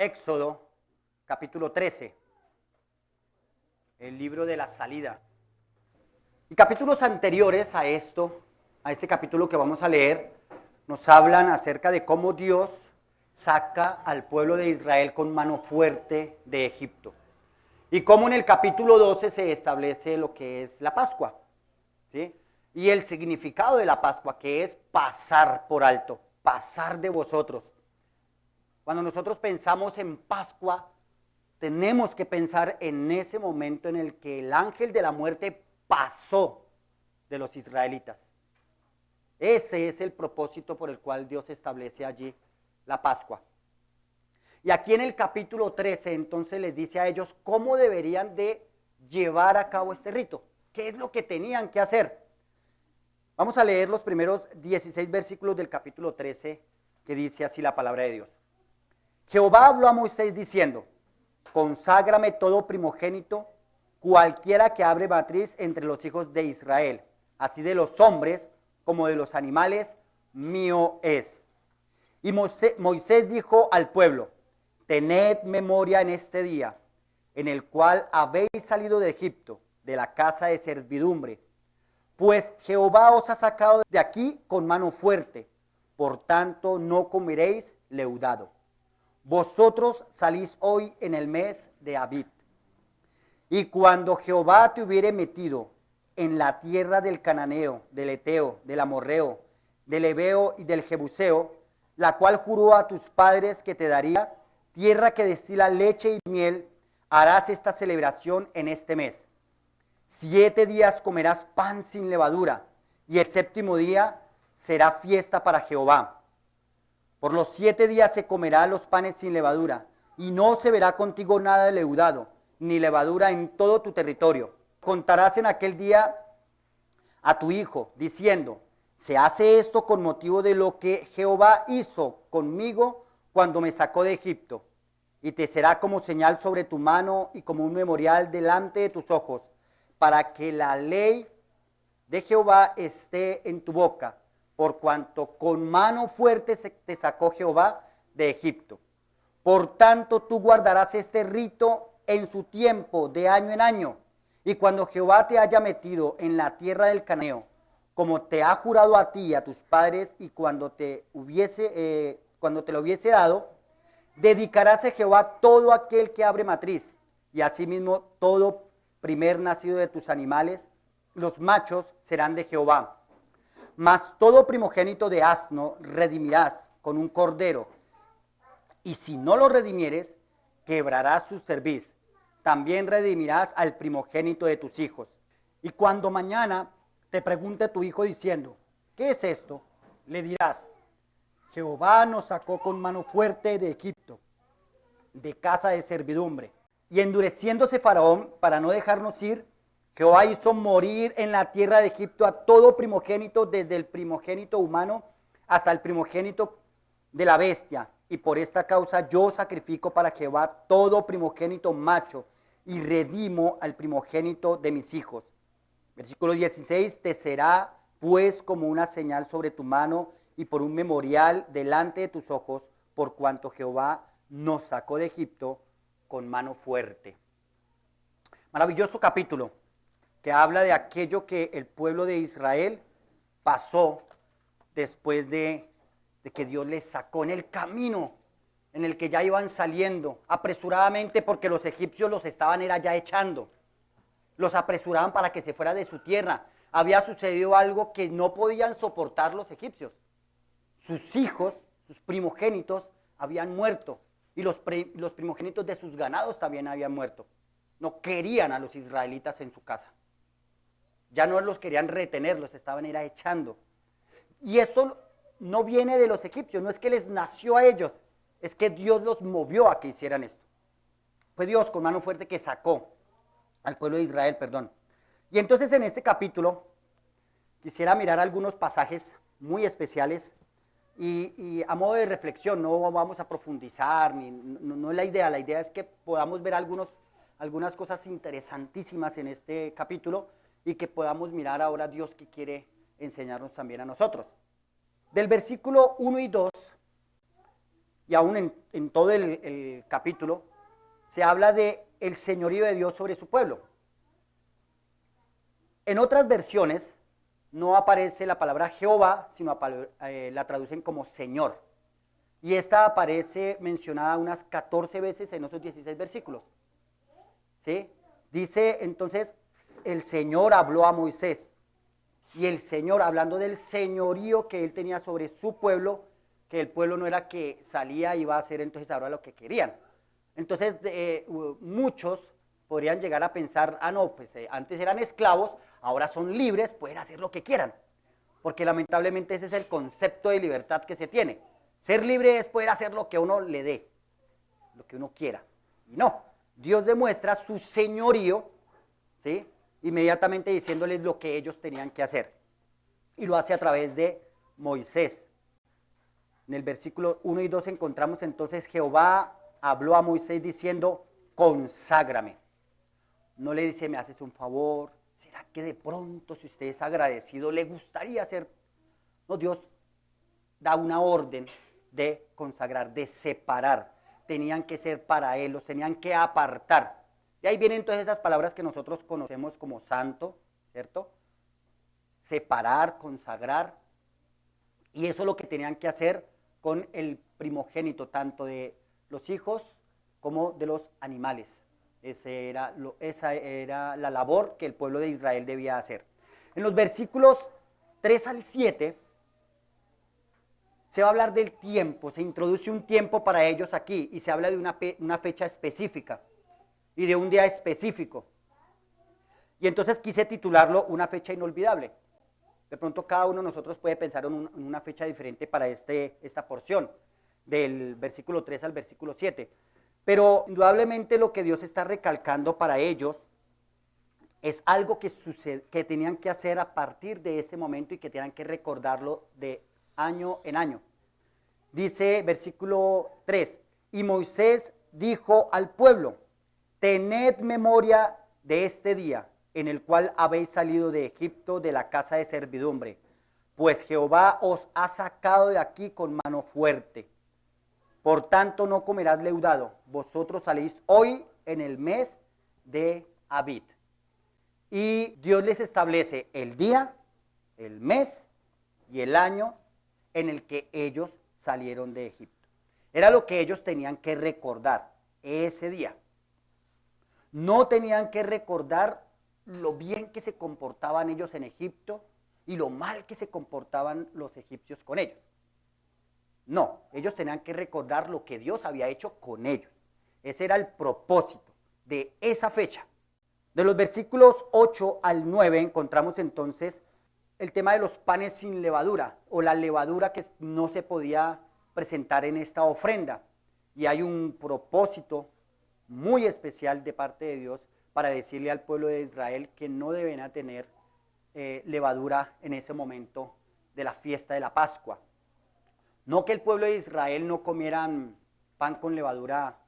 Éxodo, capítulo 13, el libro de la salida. Y capítulos anteriores a esto, a este capítulo que vamos a leer, nos hablan acerca de cómo Dios saca al pueblo de Israel con mano fuerte de Egipto. Y cómo en el capítulo 12 se establece lo que es la Pascua, ¿sí? Y el significado de la Pascua, que es pasar por alto, pasar de vosotros. Cuando nosotros pensamos en Pascua, tenemos que pensar en ese momento en el que el ángel de la muerte pasó de los israelitas. Ese es el propósito por el cual Dios establece allí la Pascua. Y aquí en el capítulo 13 entonces les dice a ellos cómo deberían de llevar a cabo este rito. ¿Qué es lo que tenían que hacer? Vamos a leer los primeros 16 versículos del capítulo 13 que dice así la palabra de Dios. Jehová habló a Moisés diciendo: conságrame todo primogénito, cualquiera que abre matriz entre los hijos de Israel, así de los hombres como de los animales, mío es. Y Moisés dijo al pueblo: tened memoria en este día, en el cual habéis salido de Egipto, de la casa de servidumbre, pues Jehová os ha sacado de aquí con mano fuerte, por tanto no comeréis leudado. Vosotros salís hoy en el mes de Abib. Y cuando Jehová te hubiere metido en la tierra del cananeo, del eteo, del amorreo, del heveo y del jebuseo, la cual juró a tus padres que te daría, tierra que destila leche y miel, harás esta celebración en este mes. 7 días comerás pan sin levadura, y el séptimo día será fiesta para Jehová. Por los 7 días se comerán los panes sin levadura, y no se verá contigo nada de leudado, ni levadura en todo tu territorio. Contarás en aquel día a tu hijo, diciendo: se hace esto con motivo de lo que Jehová hizo conmigo cuando me sacó de Egipto. Y te será como señal sobre tu mano y como un memorial delante de tus ojos, para que la ley de Jehová esté en tu boca, por cuanto con mano fuerte te sacó Jehová de Egipto. Por tanto, tú guardarás este rito en su tiempo, de año en año. Y cuando Jehová te haya metido en la tierra del cananeo, como te ha jurado a ti y a tus padres, y cuando te lo hubiese dado, dedicarás a Jehová todo aquel que abre matriz, y asimismo todo primer nacido de tus animales, los machos serán de Jehová. Mas todo primogénito de asno redimirás con un cordero, y si no lo redimieres, quebrarás su cerviz. También redimirás al primogénito de tus hijos. Y cuando mañana te pregunte tu hijo diciendo: ¿qué es esto?, le dirás: Jehová nos sacó con mano fuerte de Egipto, de casa de servidumbre. Y endureciéndose Faraón para no dejarnos ir, Jehová hizo morir en la tierra de Egipto a todo primogénito, desde el primogénito humano hasta el primogénito de la bestia. Y por esta causa yo sacrifico para Jehová todo primogénito macho, y redimo al primogénito de mis hijos. Versículo 16, te será pues como una señal sobre tu mano y por un memorial delante de tus ojos, por cuanto Jehová nos sacó de Egipto con mano fuerte. Maravilloso capítulo que habla de aquello que el pueblo de Israel pasó después de que Dios les sacó en el camino en el que ya iban saliendo apresuradamente, porque los egipcios los estaban ya echando. Los apresuraban para que se fuera de su tierra. Había sucedido algo que no podían soportar los egipcios. Sus hijos, sus primogénitos, habían muerto. Y los primogénitos de sus ganados también habían muerto. No querían a los israelitas en su casa. Ya no los querían retener, los estaban echando. Y eso no viene de los egipcios, no es que les nació a ellos, es que Dios los movió a que hicieran esto. Fue Dios con mano fuerte que sacó al pueblo de Israel, perdón. Y entonces en este capítulo quisiera mirar algunos pasajes muy especiales y a modo de reflexión, no vamos a profundizar, no es la idea es que podamos ver algunas cosas interesantísimas en este capítulo y que podamos mirar ahora a Dios que quiere enseñarnos también a nosotros. Del versículo 1 y 2 y aún en todo el capítulo, se habla de el señorío de Dios sobre su pueblo. En otras versiones no aparece la palabra Jehová, sino la traducen como Señor. Y esta aparece mencionada unas 14 veces en esos 16 versículos. ¿Sí? Dice entonces, el Señor habló a Moisés. Y el Señor, hablando del señorío que él tenía sobre su pueblo, que el pueblo no era que salía y iba a hacer entonces ahora lo que querían. Entonces muchos podrían llegar a pensar, no, pues antes eran esclavos, ahora son libres, pueden hacer lo que quieran. Porque lamentablemente ese es el concepto de libertad que se tiene. Ser libre es poder hacer lo que a uno le dé, lo que uno quiera. Y no, Dios demuestra su señorío, ¿sí?, inmediatamente diciéndoles lo que ellos tenían que hacer. Y lo hace a través de Moisés. En el versículo 1 y 2 encontramos entonces, Jehová habló a Moisés diciendo, conságrame. No le dice, me haces un favor, ¿será que de pronto, si usted es agradecido, le gustaría hacer? No, Dios da una orden de consagrar, de separar. Tenían que ser para él, los tenían que apartar. Y ahí vienen todas esas palabras que nosotros conocemos como santo, ¿cierto? Separar, consagrar. Y eso es lo que tenían que hacer con el primogénito, tanto de los hijos como de los animales. Esa era la labor que el pueblo de Israel debía hacer. En los versículos 3 al 7 se va a hablar del tiempo, se introduce un tiempo para ellos aquí y se habla de una fecha específica y de un día específico. Y entonces quise titularlo Una fecha inolvidable. De pronto cada uno de nosotros puede pensar en una fecha diferente para esta porción, del versículo 3 al versículo 7. Pero indudablemente lo que Dios está recalcando para ellos es algo que tenían que hacer a partir de ese momento y que tenían que recordarlo de año en año. Dice versículo 3, y Moisés dijo al pueblo, tened memoria de este día en el cual habéis salido de Egipto de la casa de servidumbre, pues Jehová os ha sacado de aquí con mano fuerte. Por tanto no comerás leudado, vosotros salís hoy en el mes de Abib. Y Dios les establece el día, el mes y el año en el que ellos salieron de Egipto. Era lo que ellos tenían que recordar ese día. No tenían que recordar lo bien que se comportaban ellos en Egipto y lo mal que se comportaban los egipcios con ellos. No, ellos tenían que recordar lo que Dios había hecho con ellos. Ese era el propósito de esa fecha. De los versículos 8 al 9 encontramos entonces el tema de los panes sin levadura o la levadura que no se podía presentar en esta ofrenda. Y hay un propósito muy especial de parte de Dios para decirle al pueblo de Israel que no deben tener levadura en ese momento de la fiesta de la Pascua. No que el pueblo de Israel no comieran pan con levadura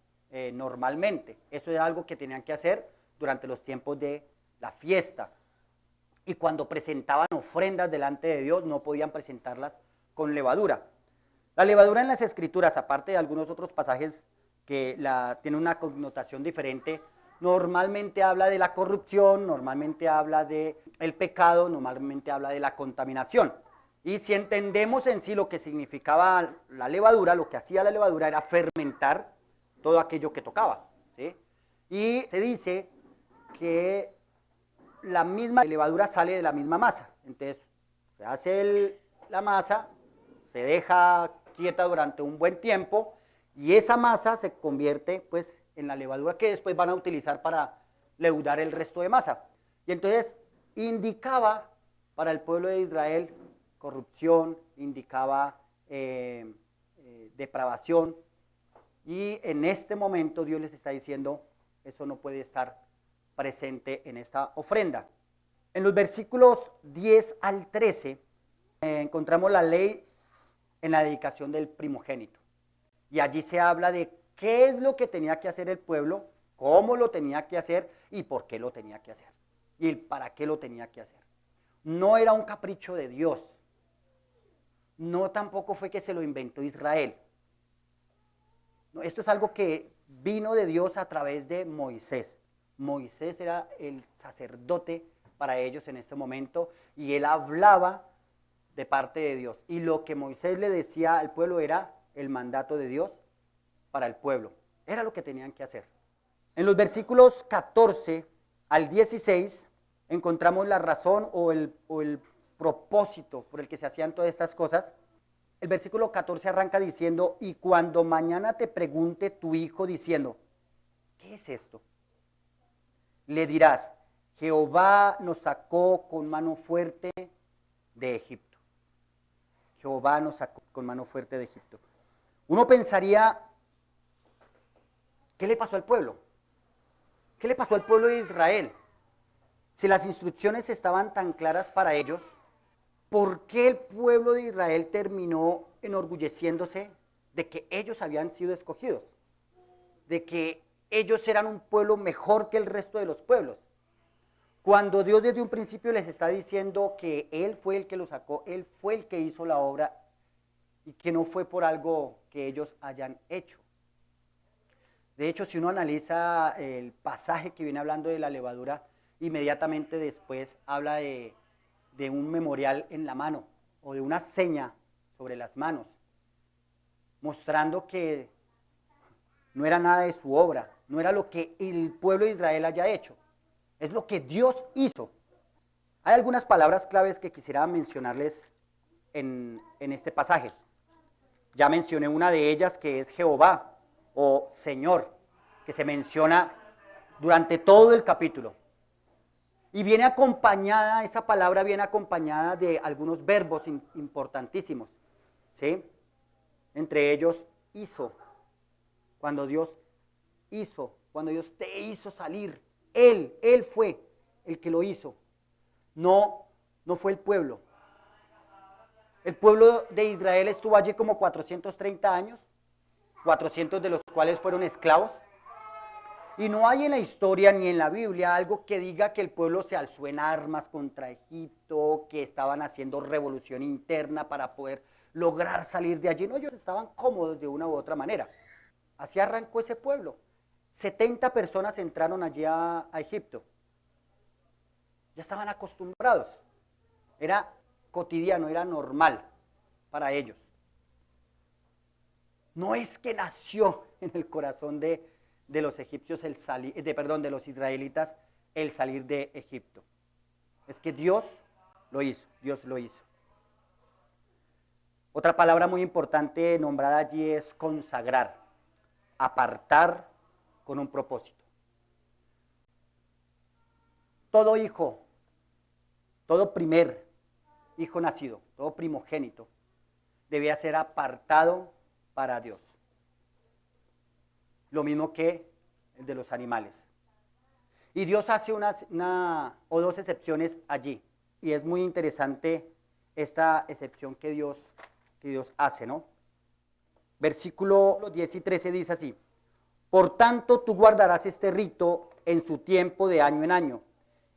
normalmente. Eso era algo que tenían que hacer durante los tiempos de la fiesta. Y cuando presentaban ofrendas delante de Dios, no podían presentarlas con levadura. La levadura en las Escrituras, aparte de algunos otros pasajes que tienen una connotación diferente, normalmente habla de la corrupción, normalmente habla del pecado, normalmente habla de la contaminación. Y si entendemos en sí lo que significaba la levadura, lo que hacía la levadura era fermentar todo aquello que tocaba, ¿sí? Y se dice que la misma levadura sale de la misma masa. Entonces, se hace la masa, se deja quieta durante un buen tiempo y esa masa se convierte pues en la levadura que después van a utilizar para leudar el resto de masa. Y entonces indicaba para el pueblo de Israel corrupción, indicaba depravación, y en este momento Dios les está diciendo, eso no puede estar presente en esta ofrenda. En los versículos 10 al 13 encontramos la ley en la dedicación del primogénito. Y allí se habla de qué es lo que tenía que hacer el pueblo, cómo lo tenía que hacer y por qué lo tenía que hacer. Y el para qué lo tenía que hacer. No era un capricho de Dios. No tampoco fue que se lo inventó Israel. No, esto es algo que vino de Dios a través de Moisés. Moisés era el sacerdote para ellos en este momento y él hablaba de parte de Dios. Y lo que Moisés le decía al pueblo era el mandato de Dios para el pueblo. Era lo que tenían que hacer. En los versículos 14 al 16 encontramos la razón o el propósito por el que se hacían todas estas cosas. El versículo 14 arranca diciendo, y cuando mañana te pregunte tu hijo diciendo, ¿qué es esto? Le dirás, Jehová nos sacó con mano fuerte de Egipto. Jehová nos sacó con mano fuerte de Egipto. Uno pensaría, ¿qué le pasó al pueblo? ¿Qué le pasó al pueblo de Israel? Si las instrucciones estaban tan claras para ellos, ¿por qué el pueblo de Israel terminó enorgulleciéndose de que ellos habían sido escogidos? De que ellos eran un pueblo mejor que el resto de los pueblos. Cuando Dios desde un principio les está diciendo que Él fue el que los sacó, Él fue el que hizo la obra y que no fue por algo que ellos hayan hecho. De hecho, si uno analiza el pasaje que viene hablando de la levadura, inmediatamente después habla de un memorial en la mano o de una seña sobre las manos, mostrando que no era nada de su obra, no era lo que el pueblo de Israel haya hecho, es lo que Dios hizo. Hay algunas palabras claves que quisiera mencionarles en este pasaje. Ya mencioné una de ellas que es Jehová o Señor, que se menciona durante todo el capítulo. Y viene acompañada, esa palabra viene acompañada de algunos verbos importantísimos, ¿sí? Entre ellos, hizo. Cuando Dios hizo, cuando Dios te hizo salir, Él fue el que lo hizo. No fue el pueblo. El pueblo de Israel estuvo allí como 430 años, 400 de los cuales fueron esclavos. Y no hay en la historia ni en la Biblia algo que diga que el pueblo se alzó en armas contra Egipto, que estaban haciendo revolución interna para poder lograr salir de allí. No, ellos estaban cómodos de una u otra manera. Así arrancó ese pueblo. 70 personas entraron allí a Egipto. Ya estaban acostumbrados. Era cotidiano, era normal para ellos. No es que nació en el corazón de los egipcios de los israelitas el salir de Egipto. Es que Dios lo hizo. Otra palabra muy importante nombrada allí es consagrar, apartar con un propósito. Todo hijo, todo primer hijo nacido, todo primogénito, debía ser apartado para Dios. Lo mismo que el de los animales. Y Dios hace una o dos excepciones allí. Y es muy interesante esta excepción que Dios hace, ¿no? Versículo 10 y 13 dice así: por tanto, tú guardarás este rito en su tiempo de año en año.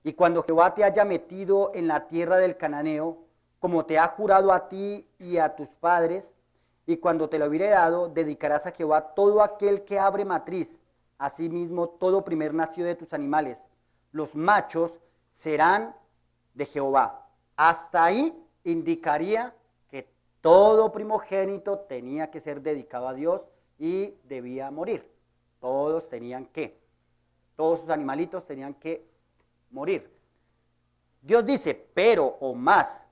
Y cuando Jehová te haya metido en la tierra del cananeo, como te ha jurado a ti y a tus padres, y cuando te lo hubiere dado, dedicarás a Jehová todo aquel que abre matriz, asimismo todo primer nacido de tus animales. Los machos serán de Jehová. Hasta ahí indicaría que todo primogénito tenía que ser dedicado a Dios y debía morir. Todos sus animalitos tenían que morir. Dios dice, pero o más,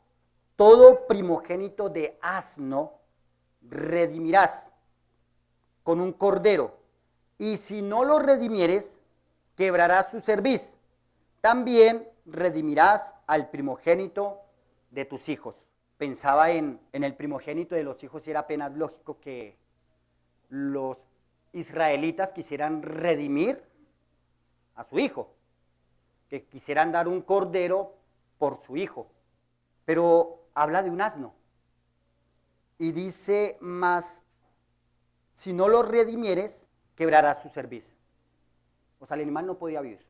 todo primogénito de asno redimirás con un cordero, y si no lo redimieres, quebrarás su cerviz. También redimirás al primogénito de tus hijos. Pensaba en el primogénito de los hijos y era apenas lógico que los israelitas quisieran redimir a su hijo, que quisieran dar un cordero por su hijo, pero habla de un asno. Y dice más, si no lo redimieres, quebrarás su cerviz. O sea, el animal no podía vivir.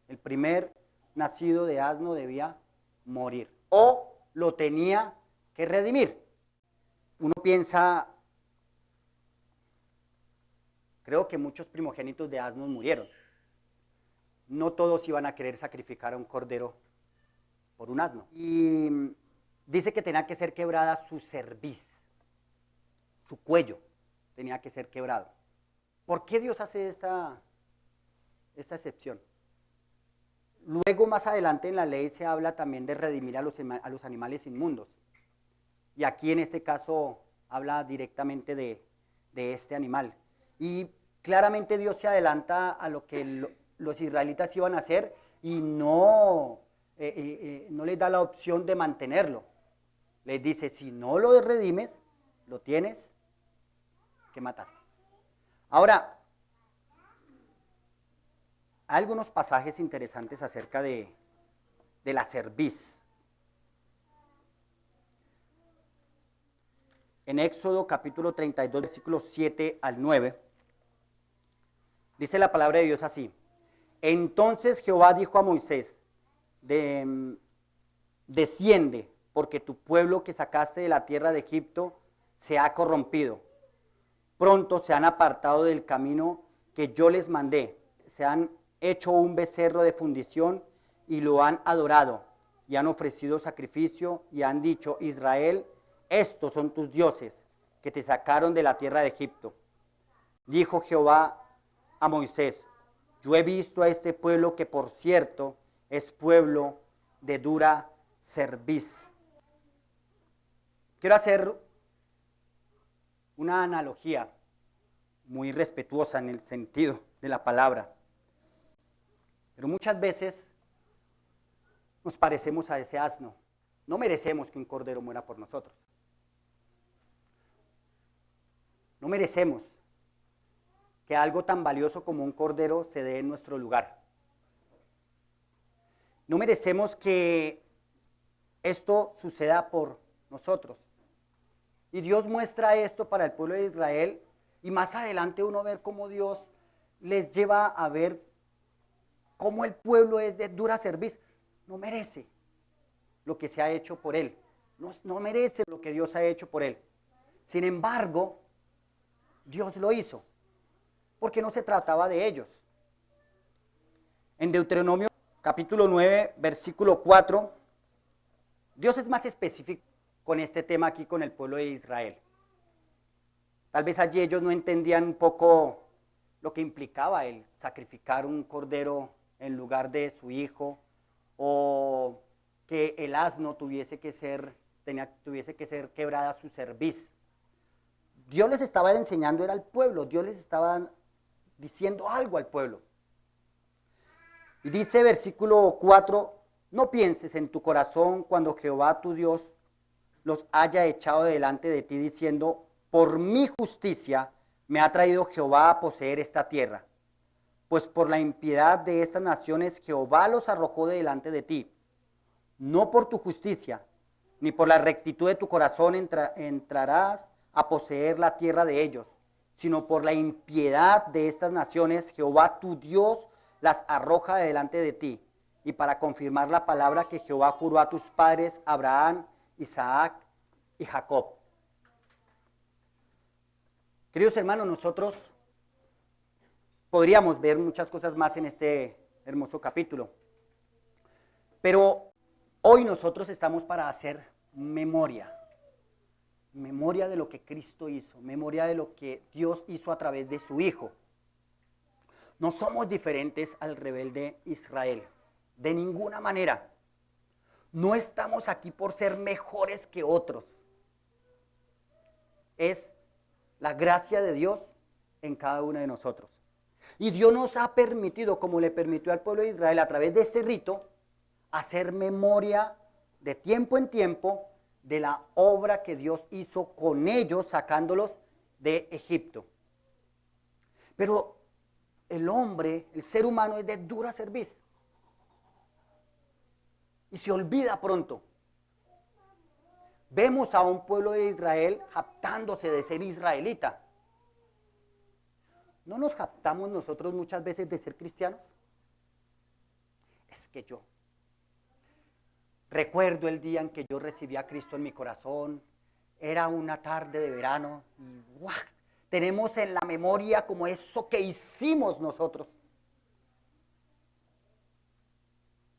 El primer nacido de asno debía morir. O lo tenía que redimir. Uno piensa, creo que muchos primogénitos de asnos murieron. No todos iban a querer sacrificar a un cordero por un asno. Y dice que tenía que ser quebrada su cerviz, su cuello tenía que ser quebrado. ¿Por qué Dios hace esta excepción? Luego, más adelante en la ley se habla también de redimir a los animales inmundos. Y aquí en este caso habla directamente de este animal. Y claramente Dios se adelanta a lo que los israelitas iban a hacer y no les da la opción de mantenerlo. Les dice, si no lo redimes, lo tienes que matar. Ahora, hay algunos pasajes interesantes acerca de la cerviz. En Éxodo capítulo 32, versículos 7 al 9, dice la palabra de Dios así: entonces Jehová dijo a Moisés, desciende, porque tu pueblo que sacaste de la tierra de Egipto se ha corrompido. Pronto se han apartado del camino que yo les mandé, se han hecho un becerro de fundición y lo han adorado, y han ofrecido sacrificio y han dicho, Israel, estos son tus dioses que te sacaron de la tierra de Egipto. Dijo Jehová a Moisés, yo he visto a este pueblo que por cierto es pueblo de dura cerviz. Quiero hacer una analogía muy respetuosa en el sentido de la palabra. Pero muchas veces nos parecemos a ese asno. No merecemos que un cordero muera por nosotros. No merecemos que algo tan valioso como un cordero se dé en nuestro lugar. No merecemos que esto suceda por nosotros. Y Dios muestra esto para el pueblo de Israel y más adelante uno ver cómo Dios les lleva a ver cómo el pueblo es de dura cerviz. No merece lo que se ha hecho por él. No merece lo que Dios ha hecho por él. Sin embargo, Dios lo hizo porque no se trataba de ellos. En Deuteronomio capítulo 9, versículo 4, Dios es más específico con este tema aquí con el pueblo de Israel. Tal vez allí ellos no entendían un poco lo que implicaba el sacrificar un cordero en lugar de su hijo, o que el asno tuviese que ser quebrada su cerviz. Dios les estaba enseñando, era al pueblo, Dios les estaba diciendo algo al pueblo. Y dice versículo 4, no pienses en tu corazón cuando Jehová tu Dios los haya echado delante de ti diciendo, por mi justicia me ha traído Jehová a poseer esta tierra. Pues por la impiedad de estas naciones Jehová los arrojó de delante de ti. No por tu justicia, ni por la rectitud de tu corazón entrarás a poseer la tierra de ellos, sino por la impiedad de estas naciones Jehová tu Dios las arroja de delante de ti. Y para confirmar la palabra que Jehová juró a tus padres, Abraham, Isaac y Jacob. Queridos hermanos, nosotros podríamos ver muchas cosas más en este hermoso capítulo, pero hoy nosotros estamos para hacer memoria de lo que Cristo hizo, memoria de lo que Dios hizo a través de su Hijo. No somos diferentes al rebelde Israel, de ninguna manera. No estamos aquí por ser mejores que otros. Es la gracia de Dios en cada uno de nosotros. Y Dios nos ha permitido, como le permitió al pueblo de Israel a través de este rito, hacer memoria de tiempo en tiempo de la obra que Dios hizo con ellos sacándolos de Egipto. Pero el hombre, el ser humano es de dura cerviz. Y se olvida pronto. Vemos a un pueblo de Israel jactándose de ser israelita. ¿No nos jactamos nosotros muchas veces de ser cristianos? Es que yo recuerdo el día en que yo recibí a Cristo en mi corazón. Era una tarde de verano y ¡guau! tenemos en la memoria como eso que hicimos nosotros.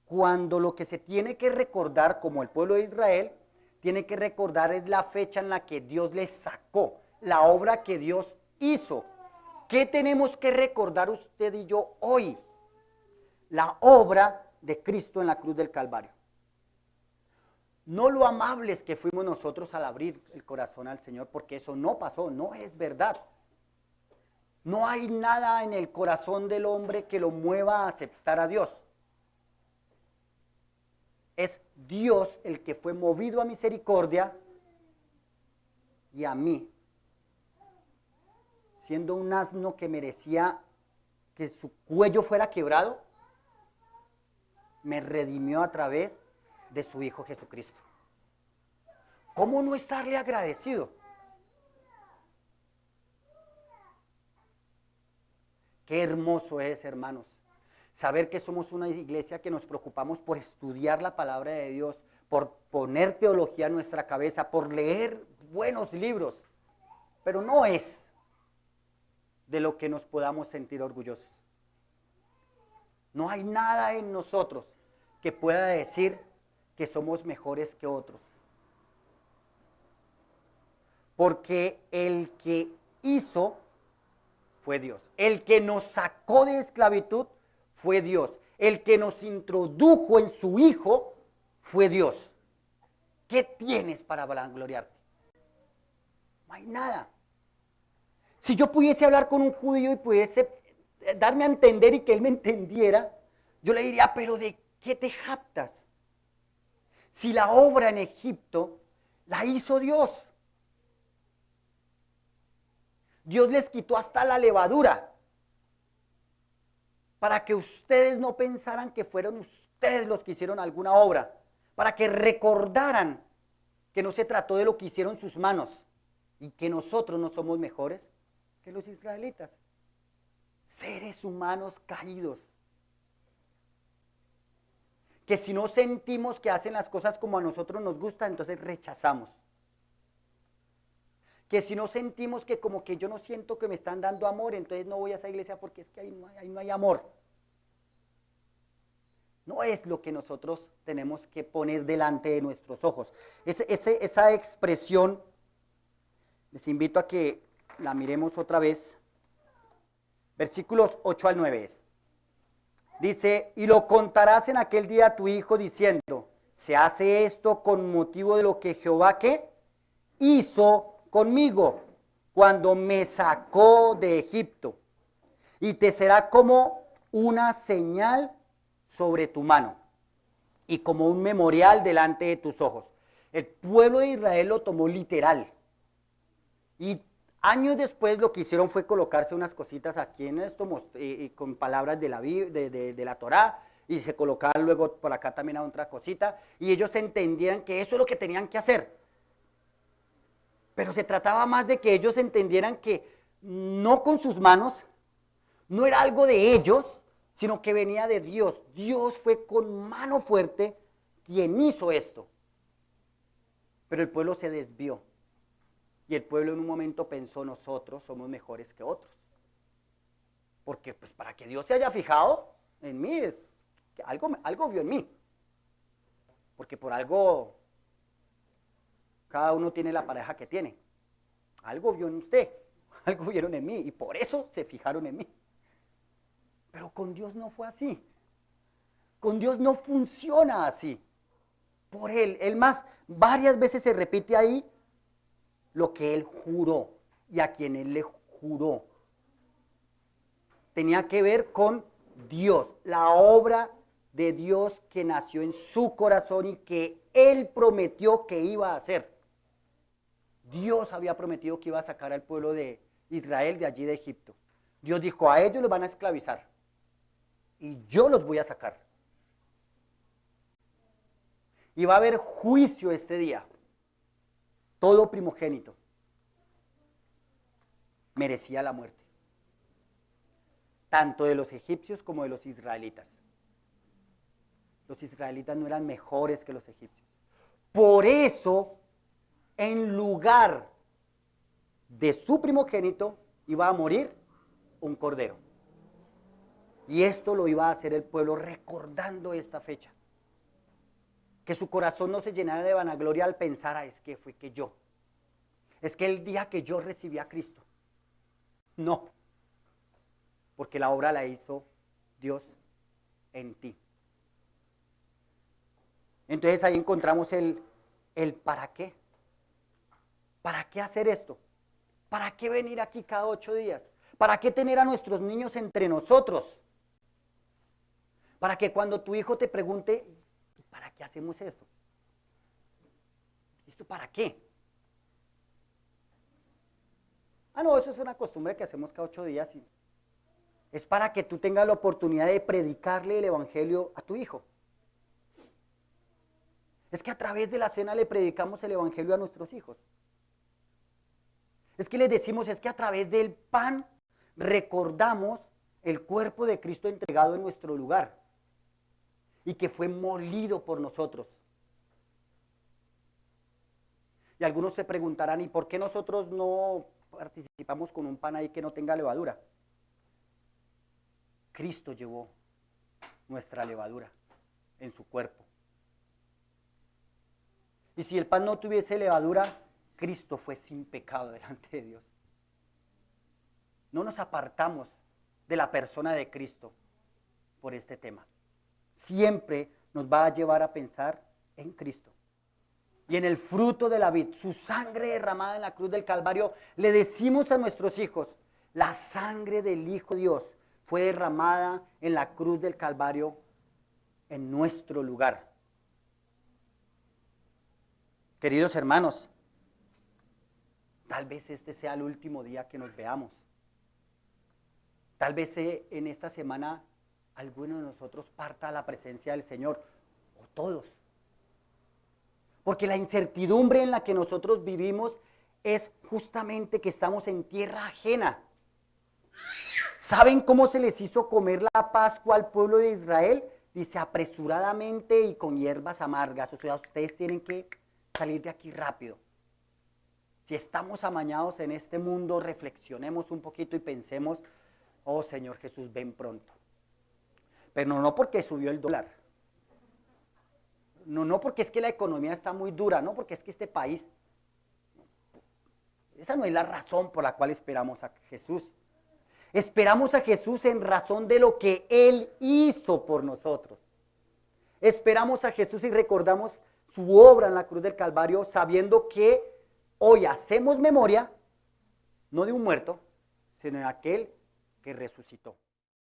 Cuando lo que se tiene que recordar, como el pueblo de Israel, tiene que recordar es la fecha en la que Dios les sacó, la obra que Dios hizo. ¿Qué tenemos que recordar usted y yo hoy? La obra de Cristo en la cruz del Calvario. No lo amables que fuimos nosotros al abrir el corazón al Señor, porque eso no pasó, no es verdad. No hay nada en el corazón del hombre que lo mueva a aceptar a Dios. Es Dios el que fue movido a misericordia y a mí, siendo un asno que merecía que su cuello fuera quebrado, me redimió a través de su Hijo Jesucristo. ¿Cómo no estarle agradecido? Qué hermoso es, hermanos, saber que somos una iglesia que nos preocupamos por estudiar la palabra de Dios, por poner teología en nuestra cabeza, por leer buenos libros, pero no es de lo que nos podamos sentir orgullosos. No hay nada en nosotros que pueda decir que somos mejores que otros. Porque el que hizo fue Dios. El que nos sacó de esclavitud fue Dios. El que nos introdujo en su Hijo fue Dios. ¿Qué tienes para vangloriarte? No hay nada. Si yo pudiese hablar con un judío y pudiese darme a entender y que él me entendiera, yo le diría, pero ¿de qué te jactas? Si la obra en Egipto la hizo Dios. Dios les quitó hasta la levadura para que ustedes no pensaran que fueron ustedes los que hicieron alguna obra, para que recordaran que no se trató de lo que hicieron sus manos y que nosotros no somos mejores que los israelitas, seres humanos caídos, que si no sentimos que hacen las cosas como a nosotros nos gusta, entonces rechazamos. Que si no sentimos que como que yo no siento que me están dando amor, entonces no voy a esa iglesia porque es que ahí no hay amor. No es lo que nosotros tenemos que poner delante de nuestros ojos. Esa expresión, les invito a que la miremos otra vez. Versículos 8 al 9 es. Dice, y lo contarás en aquel día a tu hijo diciendo, se hace esto con motivo de lo que Jehová, ¿qué? Hizo conmigo cuando me sacó de Egipto, y te será como una señal sobre tu mano y como un memorial delante de tus ojos. El pueblo de Israel lo tomó literal y años después lo que hicieron fue colocarse unas cositas aquí en esto con palabras de la Torá, y se colocaban luego por acá también a otra cosita, y ellos entendían que eso es lo que tenían que hacer. Pero se trataba más de que ellos entendieran que no con sus manos, no era algo de ellos, sino que venía de Dios. Dios fue con mano fuerte quien hizo esto. Pero el pueblo se desvió. Y el pueblo en un momento pensó, nosotros somos mejores que otros. Porque pues para que Dios se haya fijado en mí, es que algo vio en mí. Porque por algo cada uno tiene la pareja que tiene. Algo vio en usted, algo vieron en mí y por eso se fijaron en mí. Pero con Dios no fue así. Con Dios no funciona así. Por Él más, varias veces se repite ahí lo que Él juró y a quien Él le juró. Tenía que ver con Dios, la obra de Dios que nació en su corazón y que Él prometió que iba a hacer. Dios había prometido que iba a sacar al pueblo de Israel de allí de Egipto. Dios dijo, a ellos los van a esclavizar y yo los voy a sacar. Y va a haber juicio este día. Todo primogénito merecía la muerte, tanto de los egipcios como de los israelitas. Los israelitas no eran mejores que los egipcios. Por eso, en lugar de su primogénito, iba a morir un cordero. Y esto lo iba a hacer el pueblo recordando esta fecha. Que su corazón no se llenara de vanagloria al pensar, es que fue que yo. Es que el día que yo recibí a Cristo. No. Porque la obra la hizo Dios en ti. Entonces ahí encontramos el para qué. ¿Para qué hacer esto? ¿Para qué venir aquí cada 8 días? ¿Para qué tener a nuestros niños entre nosotros? Para que cuando tu hijo te pregunte, ¿para qué hacemos esto? ¿Esto para qué? Ah, no, eso es una costumbre que hacemos cada 8 días. Es para que tú tengas la oportunidad de predicarle el evangelio a tu hijo. Es que a través de la cena le predicamos el evangelio a nuestros hijos. Es que les decimos, es que a través del pan recordamos el cuerpo de Cristo entregado en nuestro lugar y que fue molido por nosotros. Y algunos se preguntarán, ¿y por qué nosotros no participamos con un pan ahí que no tenga levadura? Cristo llevó nuestra levadura en su cuerpo. Y si el pan no tuviese levadura, Cristo fue sin pecado delante de Dios. No nos apartamos de la persona de Cristo por este tema. Siempre nos va a llevar a pensar en Cristo. Y en el fruto de la vid, su sangre derramada en la cruz del Calvario, le decimos a nuestros hijos, la sangre del Hijo de Dios fue derramada en la cruz del Calvario en nuestro lugar. Queridos hermanos, tal vez este sea el último día que nos veamos. Tal vez en esta semana alguno de nosotros parta a la presencia del Señor, o todos. Porque la incertidumbre en la que nosotros vivimos es justamente que estamos en tierra ajena. ¿Saben cómo se les hizo comer la Pascua al pueblo de Israel? Dice, apresuradamente y con hierbas amargas. O sea, ustedes tienen que salir de aquí rápido. Si estamos amañados en este mundo, reflexionemos un poquito y pensemos, oh Señor Jesús, ven pronto. Pero no porque subió el dólar. No porque es que la economía está muy dura, no porque es que este país, esa no es la razón por la cual esperamos a Jesús. Esperamos a Jesús en razón de lo que Él hizo por nosotros. Esperamos a Jesús y recordamos su obra en la cruz del Calvario, sabiendo que hoy hacemos memoria, no de un muerto, sino de aquel que resucitó.